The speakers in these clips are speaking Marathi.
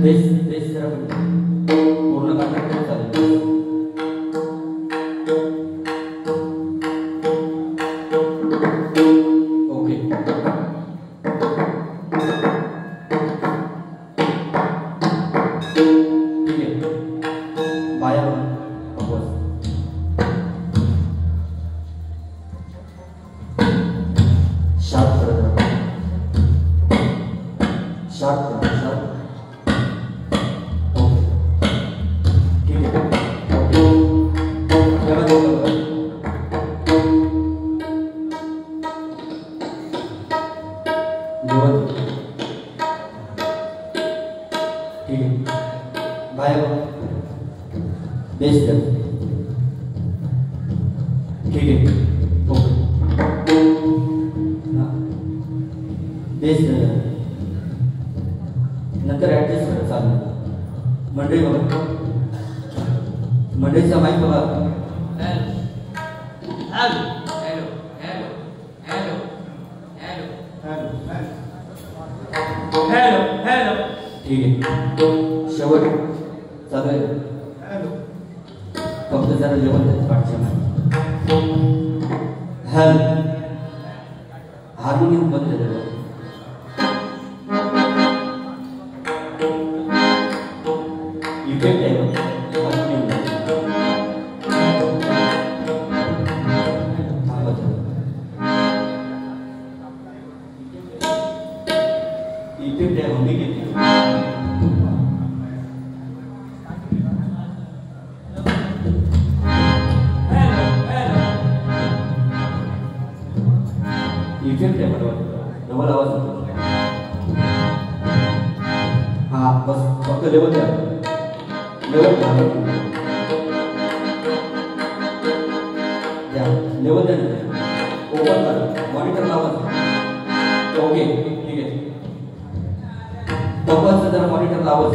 बेस बेस जरा पूर्ण कॉन्टॅक्ट चालेल. ओके ठीक आहे. बाया अपोज शार्प करत शार्प शार्प. ओके ठीक आहे. ओके जरा बोला जेवण ठीक आहे. बाय बेस्ट ठीक आहे. ओके बेस्ट नंतर ॲडजस्ट करा चालेल. मंडळी बघा मंडळीचा माईक बघा. Hello hello hello hello hello hello hello ठीक आहे. शेवट चालू आहे. फक्त जरा जेवण त्याच्या पाठच्या हॅलो हार्मोनियम बंद झालं. इफेक्ट आहे हार्मोनियम इफेक्ट आहे हमी घेते. इफेक्ट आहे बरोबर डबल आवाज होतो. हा बस फक्त लेवल द्या लेवल द्या लेवल द्या ओपन करा मॉनिटर लावा. ओके ठीक आहे. तोपर्यंत जरा मॉनिटर लावा.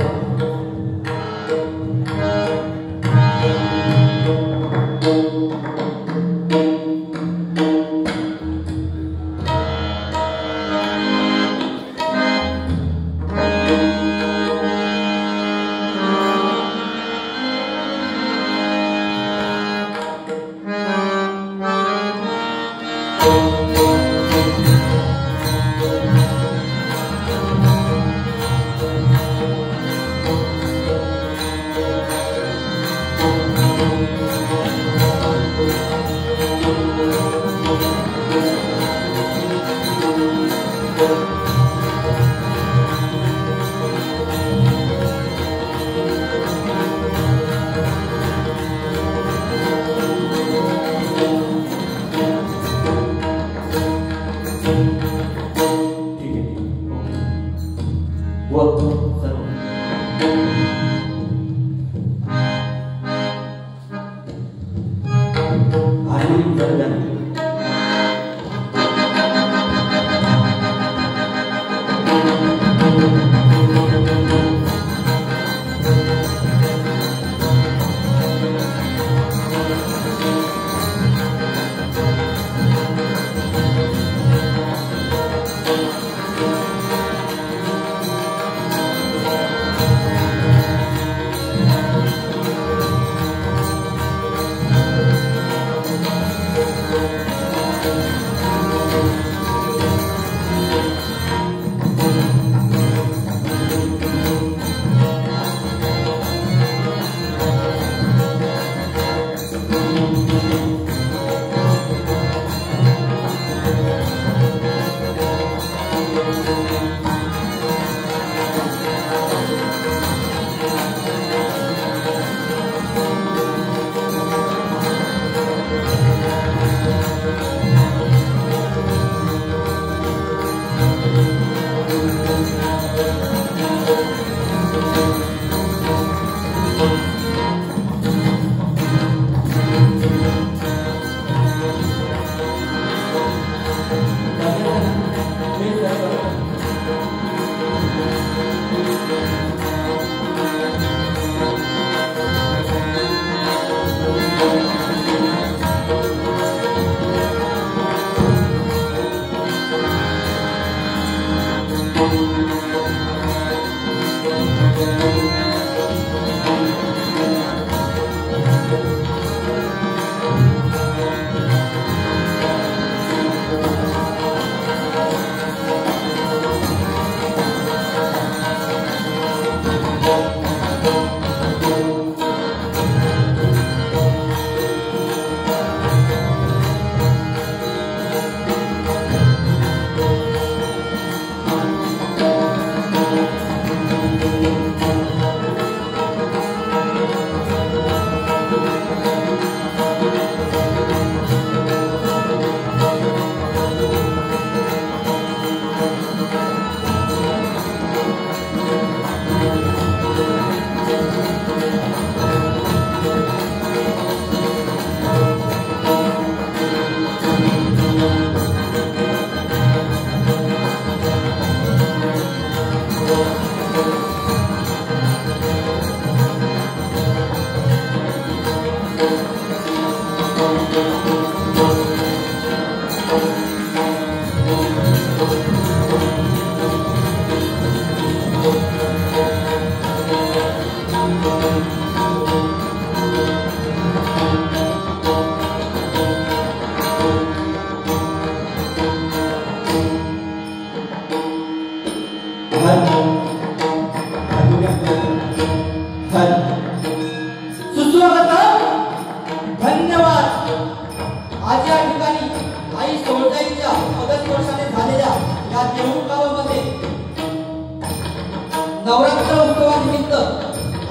नवरात्र उत्सवानिमित्त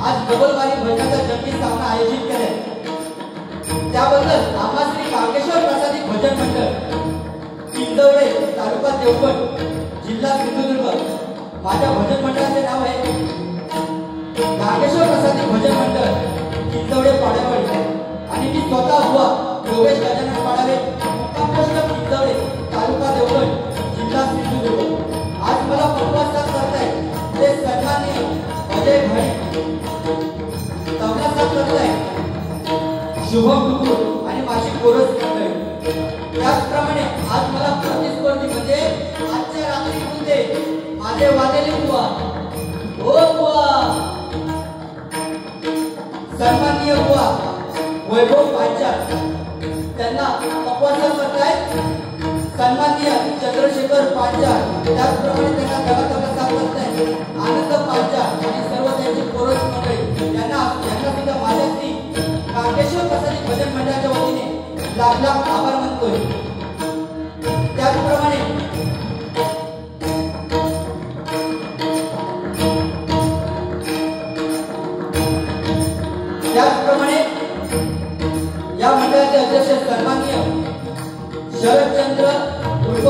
आज डबलवारी भजनाचा जंगी सामना आयोजित केलाय. त्याबद्दल आम्हा श्री कांकेश्वर प्रसादी भजन मंडळ किंदवडे तालुका देवगड जिल्हा सिंधुदुर्ग माझ्या भजन मंडळाचे नाव आहे कांकेश्वर प्रसादी भजन मंडळ किंदवडे पाड्यावळी आणि मी स्वतः हुआ योगेश गजानन पाडावे मुक्काम पोस्ट किंदवडे तालुका देवगड जिल्हा सिंधुदुर्ग. आज मला उपवास करताय ते सन्माननीय अजय भाई तबला साथ करताय शुभम कुकुर आणि माझी कोरस मंडळी. त्याचप्रमाणे आज मला प्रतिस्पर्धी म्हणजे आजच्या रात्री म्हणजे माझे वादेली बुवा ओ बुवा सन्माननीय बुवा वैभव पांचाळ त्यांना उपवास करताय सन्माननीय चंद्रशेखर पांचाळ. त्याचप्रमाणे त्यांना तबला साथ करताय आनंद पांचाळ आणि सर्व त्यांची कोरस मंडळी. यांना सुद्धा माझ्या श्री कांकेश्वर प्रसादी भजन मंडळाच्या वतीने लाख लाख आभार मानतोय. त्याचप्रमाणे या मंडळाचे अध्यक्ष सन्माननीय शरदचंद्र उर्फ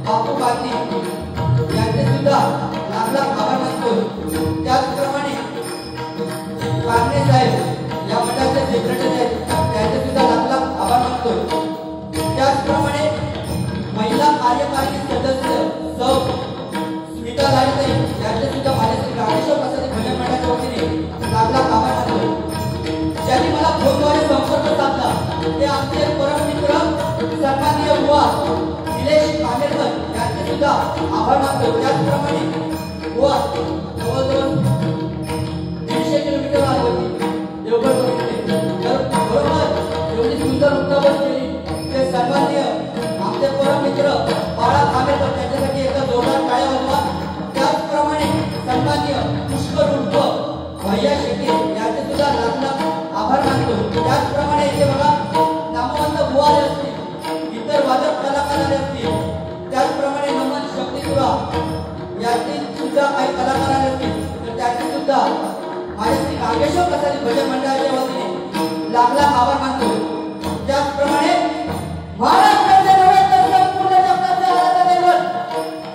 बापू गांधी यांचे सुद्धा लाख लाख आभार मानतोय. त्याचप्रमाणे कांगणे साहेब या मंडळाचे सेक्रेटरी आहेत त्यांचे सुद्धा लाख लाख आभार मानतोय. त्याचप्रमाणे महिला कार्यकारिणी सदस्य सौ स्मिता लाडते यांचे सुद्धा माझ्या श्री कांकेश्वर प्रसादी भजन मंडळाच्या वतीने लाख लाख आभार मानतोय. ज्यांनी मला फोनद्वारे संपर्क साधला ते आमचे परम मित्र सन्माननीय बुवा निलेश कामेरकर यांचे सुद्धा आभार मानतो. त्याचप्रमाणे बुवा जवळजवळ 150 किलोमीटर आले होते देवगड तर बरोबर एवढी सुंदर मुक्कामच केली ते सन्माननीय आमचे परम मित्र बाळा कामेरकर त्यांच्यासाठी एकदा जोरदार टाळ्या वाजवा. त्याचप्रमाणे सन्माननीय पुष्कर उर्फ भैया शेट्टी यांचे सुद्धा लाख लाख आभार मानतो. त्याचप्रमाणे इथे बघा नामवंत बुवा आले असतील इतर वादक कलाकार आले असतील त्याचप्रमाणे नमन शक्तीपुरा यातील सुद्धा काही कलाकार आले असतील तर त्यांचे सुद्धा माझ्या श्री कांकेश्वर प्रसादी भजन मंडळाच्या वतीने लाख लाख आभार मानतो. त्याचप्रमाणे महाराष्ट्राचे नव्हे तर संपूर्ण जगाचे आराध्य दैवत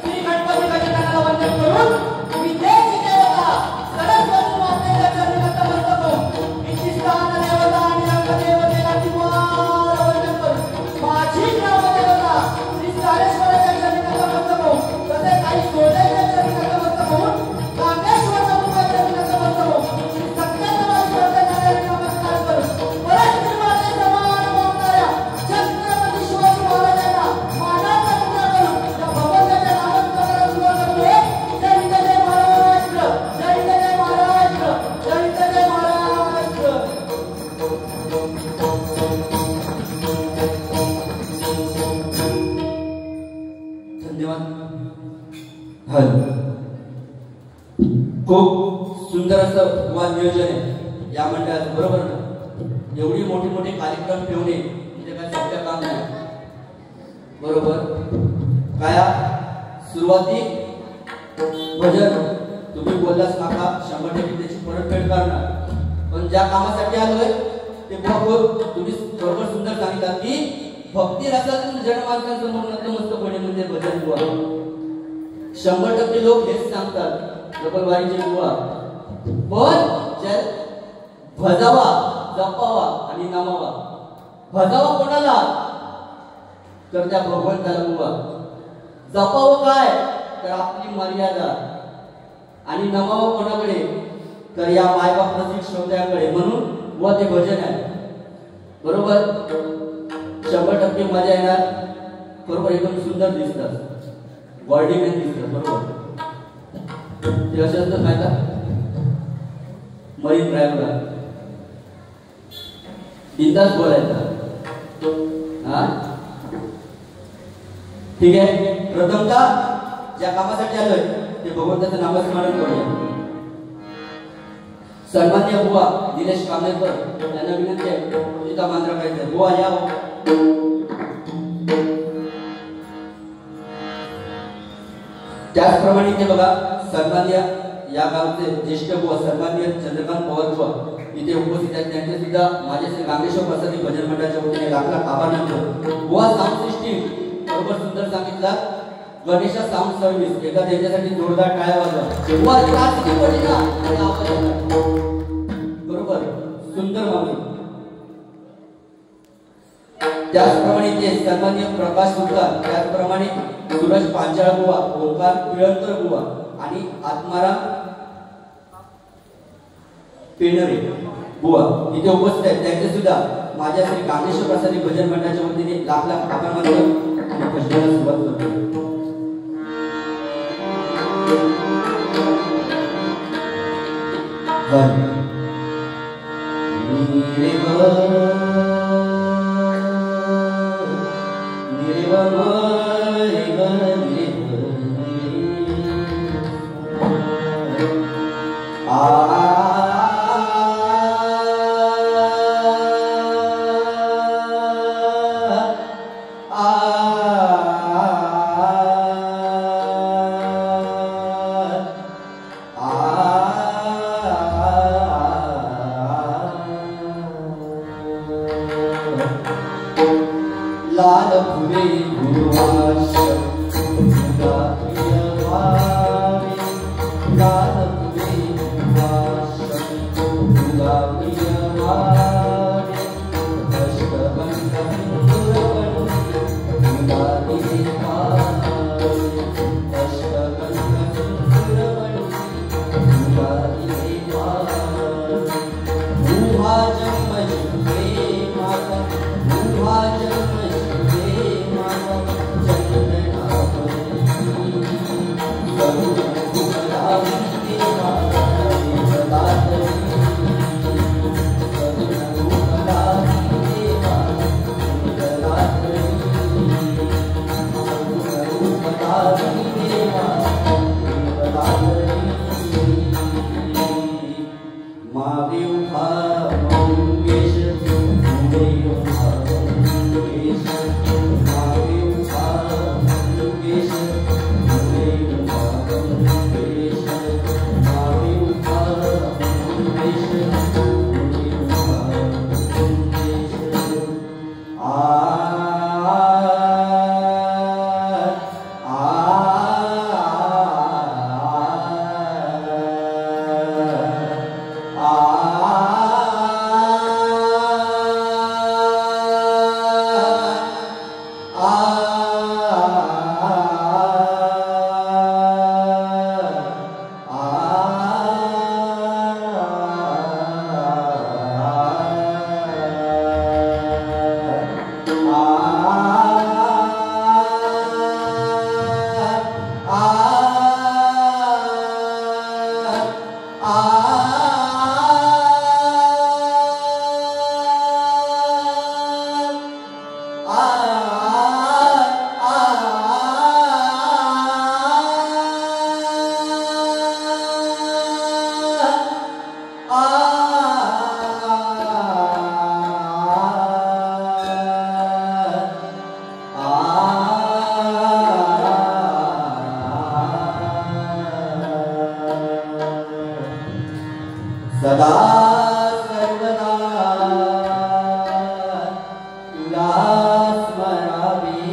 श्री गणपती गजाननाला वंदन करून विद्येची देवता सरस्वती मातेच्या चरणी नतमस्तक होऊन इतिष्ठान देवता आणि रंगदेवतेला दिवार वंदन करून माझी ग्रामदेवता श्री सारेश्वराच्या चरणी नतमस्तक होऊन तसेच आई सोनेच्या चरणी नतमस्तक होऊन कामेश्वर प्रभूच्या चरणी नतमस्तक होऊन श्री सत्यनारायणाच्या चरणी नमस्कार करून परस्त्री माते समान वागणाऱ्या छत्रपती शिवाजी महाराजांना मानाचा मुद्रा करून त्या भगवंताच्या नामस्मरणाला सुरुवात करते. जय हिंद जय महाराष्ट्र जय हिंद जय महाराष्ट्र जय हिंद जय महाराष्ट्र. धन्यवाद. खूप सुंदर असं नियोजन आहे या मंडळाचं बरोबर ना. एवढी मोठे मोठे कार्यक्रम ठेवणे म्हणजे काय सोपं काम नाही बरोबर. काय सुरुवाती भजन तुम्ही बोललाच माका 100% त्याची परतफेड करणार पण ज्या कामासाठी आलोय ते बरोबर तुम्ही बरोबर सुंदर सांगितलं की भक्ती रसातून जनमानसांसमोर नतमस्तकपणे म्हणजे भजन बुवा. 100% लोक हेच सांगतात डबलवारीचे बुवा पण भजावा जपावा आणि नमावा. भजावा कोणाला तर त्या भगवंताला बुवा. जपावं काय तर आपली मर्यादा आणि नमावं कोणाकडे तर या मायबाप रसिक श्रोत्यांकडे. म्हणून बुवा ते भजन आहे बरोबर. 100% मजा येणार बरोबर. एकदम सुंदर दिसतात बॉडीमॅन दिसतात बरोबर. ते असं काय का मरीन ड्रायव्हर बिंदास बोलायचा हा ठीक आहे. प्रथमतः ज्या कामासाठी आलोय ते भगवंताचं नामस्मरण करूया. सन्मान्य बुवा निलेश कामेरकर यांना विनंती आहे तुझा मंत्र करायचा बुवा या. त्याचप्रमाणे ते बघा सन्मान्य या गावचे ज्येष्ठ बुवा सन्माननीय चंद्रकांत पवार बुवा इथे उपस्थित आहेत. त्यांचे सुद्धा माझे श्री गांगेश्वर प्रसादी भजन मंडळाच्या वतीने लाख लाख आभार मानतो. बुवा साऊंड सिस्टीम बरोबर सुंदर सांगितलं. गणेशा साऊंड सर्व्हिस एका त्यांच्यासाठी जोरदार टाळ्या वाजवा. बुवा क्लासिक पडली ना आणि आवाज येतो. बरोबर सुंदर मागणी. त्याचप्रमाणे ते सन्माननीय प्रकाश सुतार, त्याचप्रमाणे सुरज पांचाळ बुवा, ओंकार पिळकर बुवा आणि आत्माराम पेनरे बुवा इथे उपस्थित आहेत. त्यांचे सुद्धा माझ्या श्री गांगेश्वर प्रसादी भजन मंडळाच्या वतीने लाख लाख आभार मानतो आणि भजनाला सुरुवात करतो. लाल फुले गुरुवाश लाल फुले गुरुवाश सदा सर्वदा तुला स्मरावे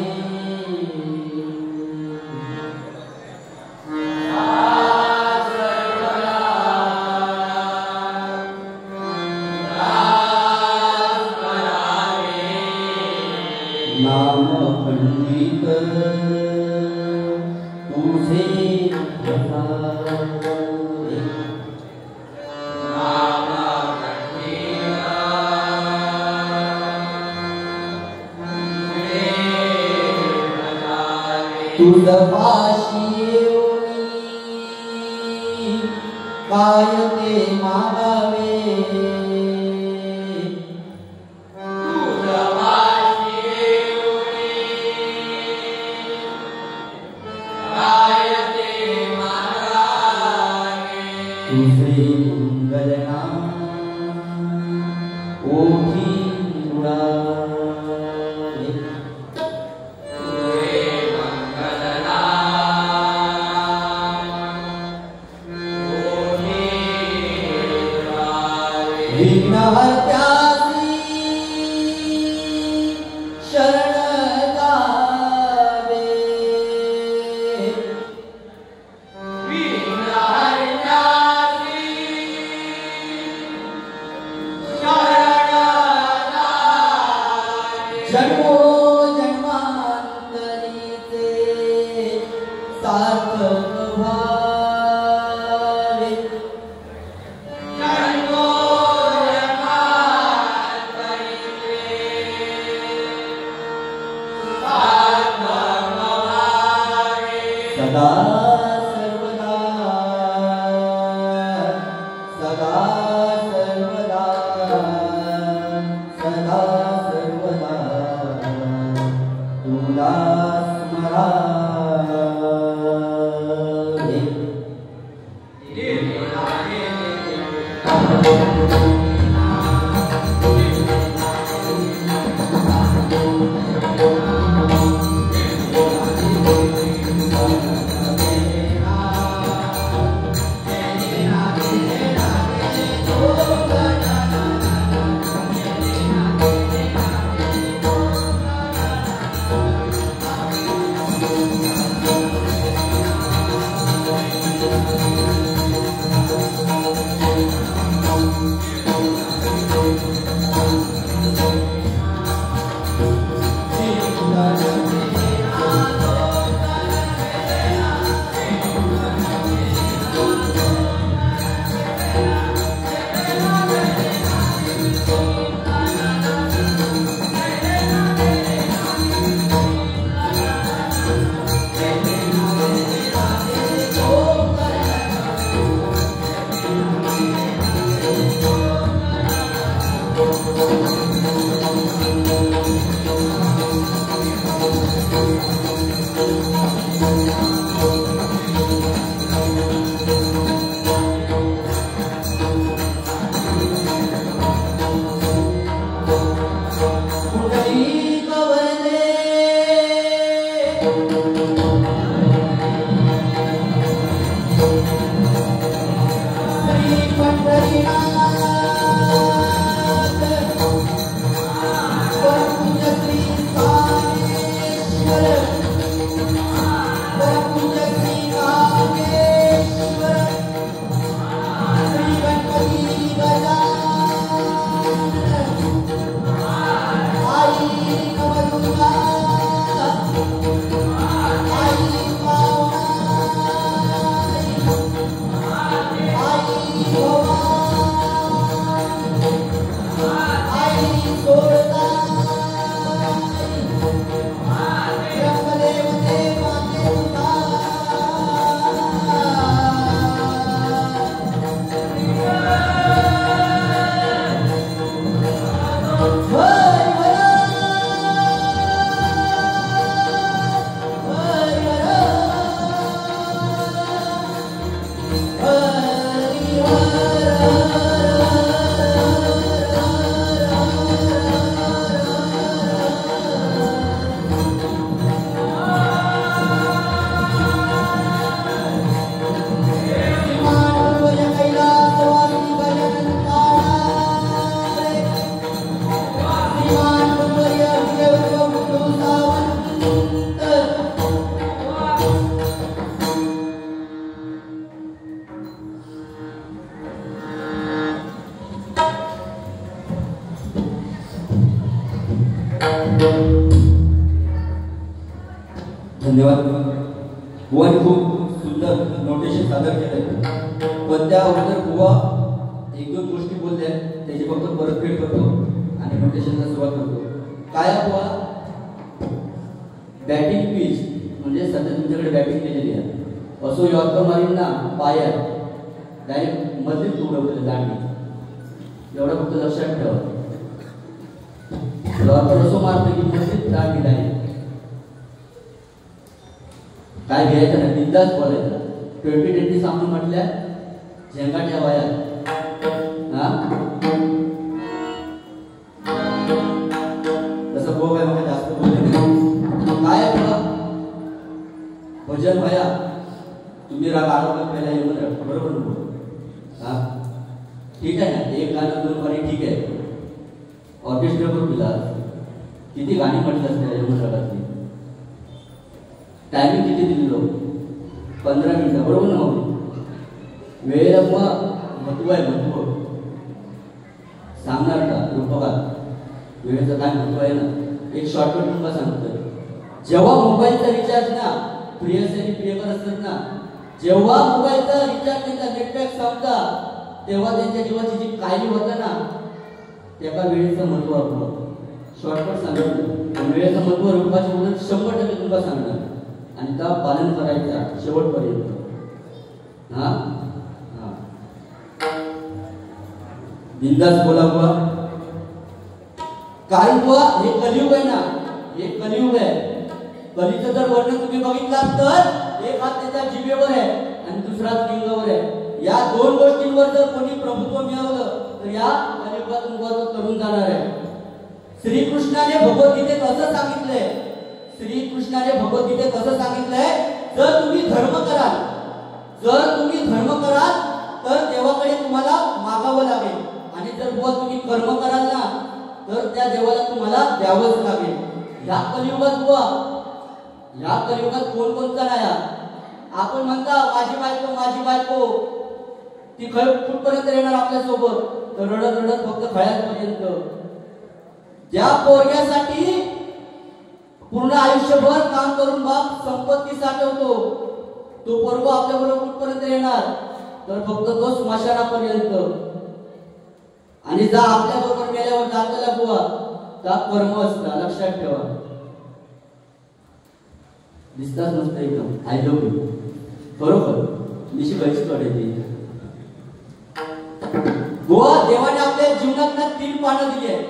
नाम पंडित तुझे तुझपाशी येऊनी काय ते मागावे तुझपाशी येऊनी काय ते मागावे तुझे मंगलनाम ओठी उडावे तुझे मंगलनाम विघ्नहर्त्यासी शरण जावे विघ्नहर्त्यासी शरण जावे जन्मो जन्मांतरीचे सार्थक व्हावे जन्मो जन्मांतरीचे सार्थक व्हावे सदा सर्वदा सदा सर्वदा सदा सर्वदा तुला स्मरावे धन्यवाद. बुवाने खूप सुंदर नोटेशन सादर केलं. पण त्या अगोदर बुवा एक दोन गोष्टी बोलल्या त्याची फक्त परतफेड करतो आणि नोटेशनला सुरुवात करतो. काय बुवा बॅटिंग पिच म्हणजे सध्या तुमच्याकडे बॅटिंग केलेली आहे. असो यॉर्कर मारींना पायात डायरेक्ट मधलीच उडवलेलं जाणी एवढं फक्त लक्षात ठेवा. यॉर्कर असो मारतो की मधलीच जाणी नाही. काय घ्यायचं ना बिंदास बोलायचं. 2020 सामने म्हटल्या झेंगाट्या वयात हा तसं बघ आहे. मला जास्त बोलले काय भजन भया तुम्ही राग आरोग्य पहिला येऊन बरोबर हा ठीक आहे ना. एक गाणं 2 गाणी ठीक आहे. ऑर्केस्ट्रा करून दिला किती गाणी म्हटलं असते यमसराची. टायमिंग किती दिलेलो 15 मिनिटं बरोबर ना. वेळेला महत्व आहे. महत्व सांगणार का बघा वेळेचं काय महत्व आहे ना. एक शॉर्टकट तुम्हाला सांगतो. जेव्हा मोबाईलचा रिचार्ज ना प्रियसरी प्रियकर असतात ना, जेव्हा मोबाईलचा रिचार्ज त्यांचा नेटपॅक संपता तेव्हा त्यांच्या जीवाची जी काळजी होतं ना त्याला वेळेचं महत्व असतं. शॉर्टकट सांगतो. वेळेचं महत्व रूपाची मुलं 100% तुम्हाला सांगणार आणि त्या पालन करायचा शेवटपर्यंत. हा हा बिंदास बोला बुवा. कारण बुवा हे कलियुग आहे ना, हे कलियुग आहे. कलीचं जर वर्णन तुम्ही बघितलात तर एक हात त्याच्या जिभेवर आहे आणि दुसरा लिंगावर आहे. या 2 गोष्टींवर जर कोणी प्रभुत्व मिळवलं तर या कलियुगातून तो तरुण जाणार आहे. श्रीकृष्णाने भगवद्गीतेत असं सांगितलंय. श्रीकृष्णाने भगवद्गीतेत असं सांगितलंय, जर तुम्ही धर्म कराल, जर तुम्ही धर्म कराल तर देवाकडे तुम्हाला मागावं लागेल आणि जर बुवा तुम्ही कर्म कराल ना तर त्या देवाला तुम्हाला द्यावंच लागेल. या कलियुगात बुवा, या कलियुगात कोण कोणता नाही. आपण म्हणता माझी बायको ती कुठपर्यंत येणार आपल्या सोबत तर रडत रडत फक्त खळ्यापर्यंत. ज्या पोरग्यासाठी पूर्ण आयुष्यभर काम करून बाप संपत्ती साठवतो तो पोरगा आपल्या बरोबर कुठपर्यंत येणार तर फक्त तो स्मशानापर्यंत. आणि जा आपल्या बरोबर गेल्यावर जाताला बुवा त्या कर्म असता. लक्षात ठेवा. दिसताच मस्त एकदम आय लव्ह यू बरोबर निशी बरीच ती बुवा. देवाने आपल्या जीवनात 3 पानं दिली आहेत.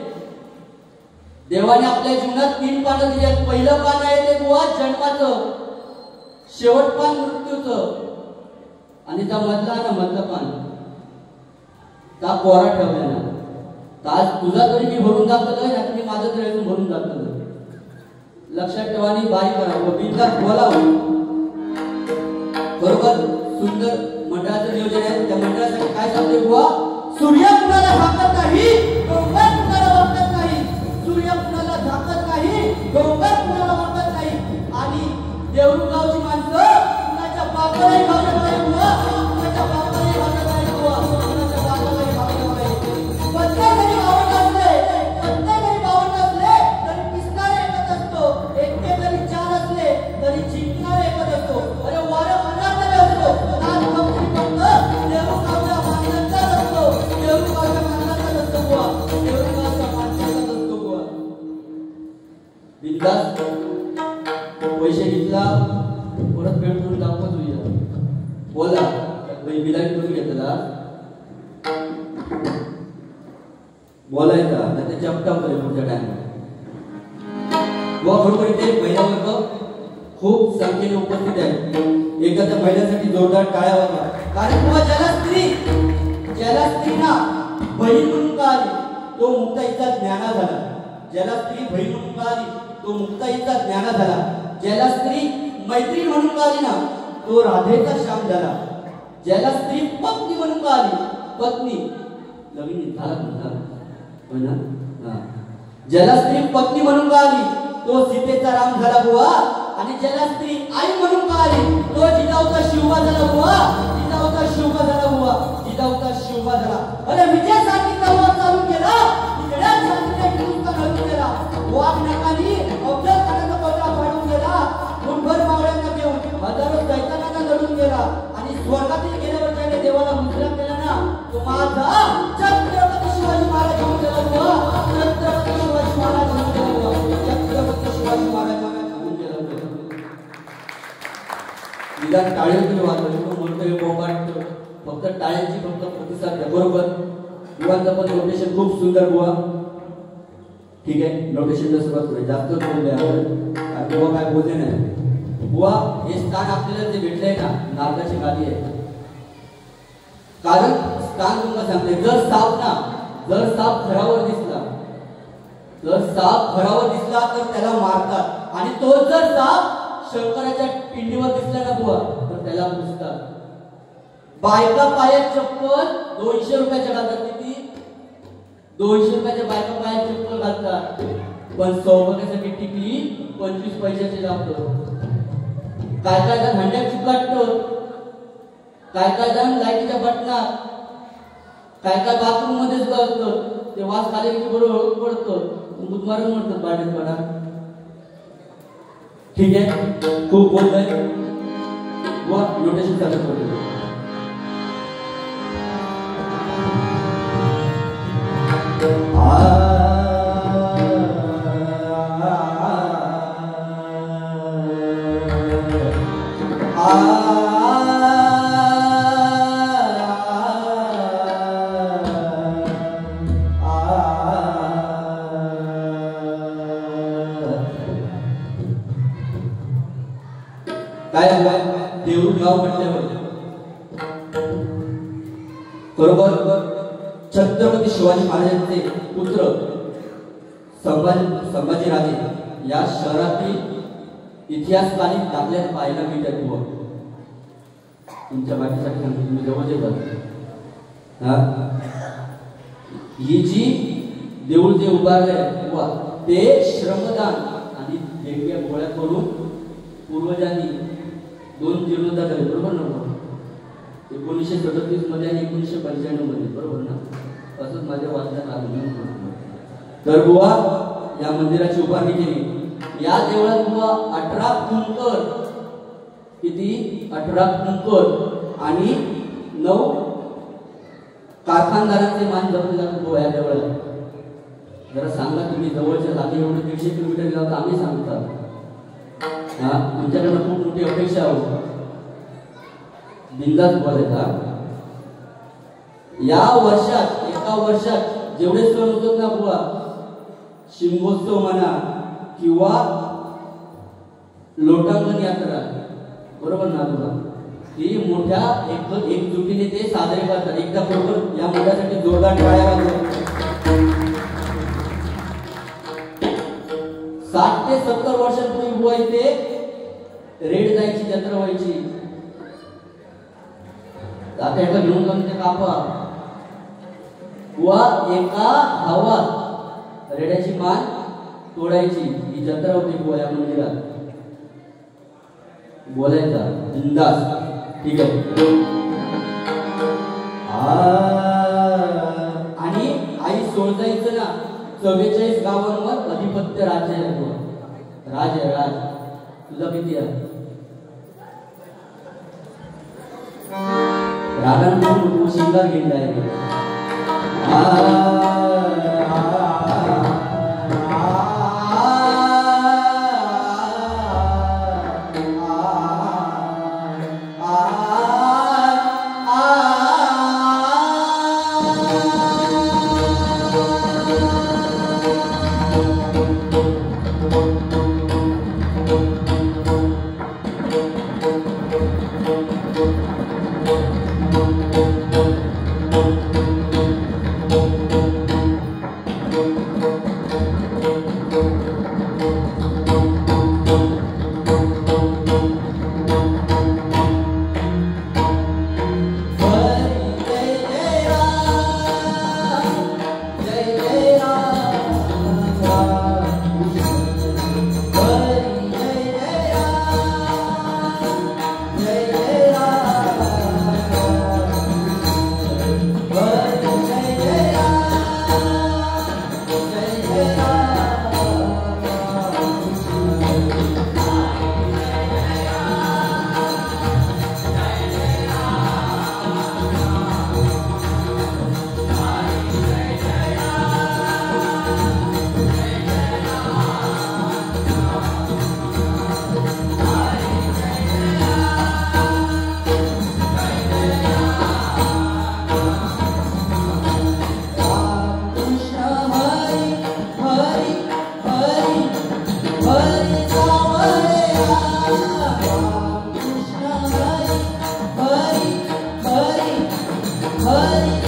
देवाने आपल्या जीवनात 3 पानं दिली आहेत. पहिलं पान आहे ते बुवा जन्माचं, शेवट पान मृत्यूचं आणि त्या मधलं पान त्या कोरा ठेवला ना. आज तुझा तरी मी भरून दाखवलं ना तुम्ही माझं तरी भरून दाखवलं. लक्षात ठेवा आणि बाई करा बिंदास बोला बरोबर. सुंदर मंडळाचं नियोजन आहे. त्या मंडळासाठी काय सांगते बुवा, सूर्य कुणाला झाकत नाही, डोंगर कुणाला वाकत नाही. सूर्य कुणाला झाकत नाही, डोंगर कुणाला वाकत नाही. आणि देऊळगावची माणसं कुणाच्या बापालाही भागत नाही बुवा, कुणाच्या बापालाही भागत नाही बुवा, कुणाच्या बापालाही भागत नाही. प्रत्येकाने आवड असले, प्रत्येकाने आवड असले तरी पिसणारे एकच असतो. एकटे जरी 4 असले तरी जिंकणारे एकच असतो. अरे वारं मनाकडे असतो. आज फक्त देऊळगावच्या माणसाचाच असतो. देऊळगावच्या माणसाचाच असतो बुवा, देऊळगावच्या माणसाचाच असतो बुवा. बिंदास पैसे घेतला परत पेट करून दाखवा तुझ्या बोला बिलाईट करून घेतला बोलायचा नाही तर चपटा करेल पुढच्या टाइमला. बरोबर इथे महिला वर्ग खूप संख्येने उपस्थित आहे. एकदा त्या महिलांसाठी जोरदार टाळ्या वाजवा. कारण बुवा ज्याला स्त्रीना बहीण म्हणून का आली तो मुक्ताईचा ज्ञाना झाला. ज्याला स्त्री बहीण म्हणून का आली तो मुक्ताईचा ज्ञाना झाला. ज्याला स्त्री मैत्रीण म्हणून का आली ना तो राधेचा श्याम झाला. ज्याला स्त्री पत्नी म्हणून का आली पत्नी लग्न झाला हो ना. ज्याला स्त्री पत्नी म्हणून का आली तो सीतेचा राम झाला बुवा. आणि ज्याला स्त्री आई म्हणून का आली तो जिजाऊचा शिवबा झाला बुवा, जिजाऊचा शिवबा झाला बुवा, जिजाऊचा शिवबा झाला. अरे विजयासाठी तलवार चालू केला, विजयासाठी किल्ला घालून गेला. वाघ नकानी अफजल खानाचा पत्रा फाडून गेला. मुठभर मावळ्यांना घेऊन हजारो दैत्यांना लढून गेला. आणि स्वर्गातील गेल्यावर त्याने देवाला मुजरा केला ना तो माझा छत्रपती शिवाजी महाराज होऊन गेला बुवा. छत्रपती शिवाजी महाराज होऊन गेला बुवा. छत्रपती शिवाजी महाराज होऊन गेला बुवा. निदान टाळ्या तुम्ही वाजवले मोठे बोंबाट फक्त टाळ्यांची फक्त प्रतिसाद द्या बरोबर. बुवांचं पण नोटेशन खूप सुंदर बुवा. ठीक आहे नोटेशनला सुरुवात करूया. जास्त बोलले आपण बुवा काय बोलले नाही. बुवा हे स्थान आपल्याला जे भेटलंय ना नारदाची गादी आहे. कारण स्थान तुम्हाला सांगते जर साप घरावर दिसला तर त्याला मारतात. आणि तो जर साप शंकराच्या पिंडीवर दिसला ना बुवा तर त्याला पुजतात. बायका पायात चप्पल 200 रुपयाच्या घालतात. किती 200 रुपयाच्या बायका पायात चप्पल घालतात, पण सौभाग्यासाठी टिकली 25 पैशाची लागतो. काय काय जण हंड्यात चिकटतो, काय जण लाईटीच्या बटनात, काय बाथरूम मध्येच असतो. ते वास खाली की बरोबर पडतो, बुधमारून म्हणतात बाटलीत पडा. ठीक आहे, खूप बोलतोय व नोटेशन चालू करतो. काय देऊळ गाव म्हटल्यावर बरोबर छत्रपती शिवाजी महाराजांचे पुत्र संभाजीराजे या शहरातील इतिहासकालीन दाखल्यात पाहायला मिळतात. बुवा तुमच्या बाकीसाठी सांगतो, तुम्ही जवळ येतात. ही जी देऊळ जे उभारलंय बुवा ते श्रमदान आणि देणग्या गोळ्या करून पूर्वजांनी 2 जीर्णोद्धार झाले. बरोबर ना? 1937 मध्ये आणि 1995 मध्ये. बरोबर ना? असंच माझ्या वाचनात आलं. तर बुवा या मंदिराची उभारणी केली. या देवळात बुवा 18 कुंकर, किती 18 कुंकर आणि 9 कारखानदारांचे मान जपले जातात बुवा या देवळात. जरा सांगा तुम्ही, जवळच्या जागी एवढे 150 किलोमीटर गेला तर आम्ही सांगतात. तुमच्याकडे खूप मोठी अपेक्षा आहे, बिंदास बोलायचा. या वर्षात एका वर्षात जेवढे सण होतात ना बुवा, शिमगोत्सव म्हणा किंवा लोटांगण यात्रा, बरोबर ना तुला, ती मोठ्या एकजुटीने ते साजरे करतात. एकदा बरोबर या मोठ्यासाठी जोरदार टाळ्या वाजवा. 60 ते 70 वर्षांपूर्वी बुवा इथे रेड जायची, जत्रा व्हायची. आता एका घेऊन जाऊन ते कापा बुवा, एका धावात रेड्याची मान तोडायची. ही जत्रा होती बुवा या मंदिरात. बोलायचा बिंदास. ठीक आहे. आणि आई सोळजाईचं ना 44 गावांवर अधिपत्य राज्य आहे. राज आहे, राज. तुझा किती आहे? रागांतून शिंगार घेतला आहे. Hare